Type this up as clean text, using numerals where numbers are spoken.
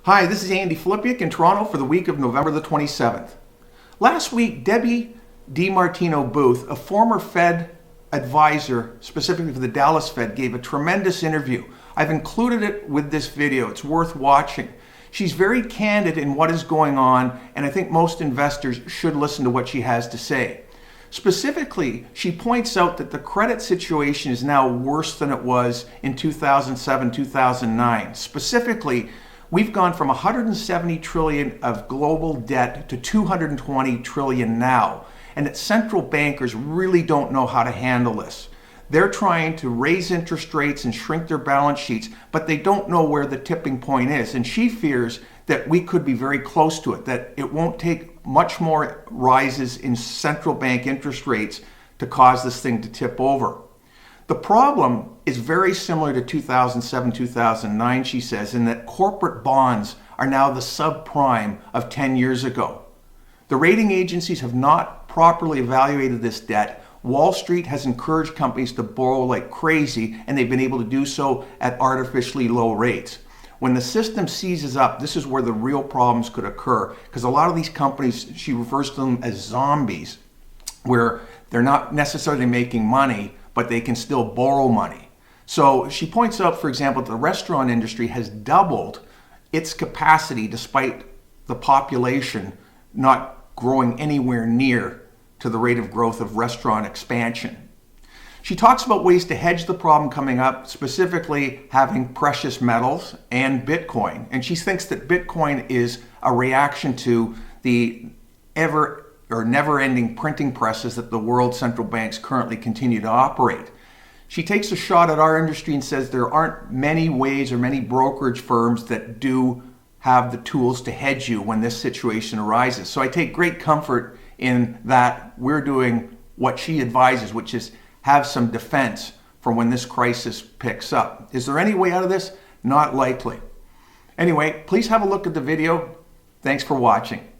Hi, this is Andy Filipiuk in Toronto for the week of November the 27th. Last week, Debbie DiMartino Booth, a former Fed advisor specifically for the Dallas Fed, gave a tremendous interview. I've included it with this video. It's worth watching. She's very candid in what is going on, and I think most investors should listen to what she has to say. Specifically, she points out that the credit situation is now worse than it was in 2007, 2009. Specifically, we've gone from 170 trillion of global debt to 220 trillion now, and that central bankers really don't know how to handle this. They're trying to raise interest rates and shrink their balance sheets, but they don't know where the tipping point is. And she fears that we could be very close to it, that it won't take much more rises in central bank interest rates to cause this thing to tip over. The problem is very similar to 2007, 2009, she says, in that corporate bonds are now the subprime of 10 years ago. The rating agencies have not properly evaluated this debt. Wall Street has encouraged companies to borrow like crazy, and they've been able to do so at artificially low rates. When the system seizes up, this is where the real problems could occur, because a lot of these companies, she refers to them as zombies, where they're not necessarily making money, but they can still borrow money. So she points out, for example, that the restaurant industry has doubled its capacity despite the population not growing anywhere near to the rate of growth of restaurant expansion. She talks about ways to hedge the problem coming up, specifically having precious metals and Bitcoin. And she thinks that Bitcoin is a reaction to the never-ending printing presses that the world central banks currently continue to operate. She takes a shot at our industry and says there aren't many ways or many brokerage firms that do have the tools to hedge you when this situation arises. So I take great comfort in that we're doing what she advises, which is have some defense for when this crisis picks up. Is there any way out of this? Not likely. Anyway, please have a look at the video. Thanks for watching.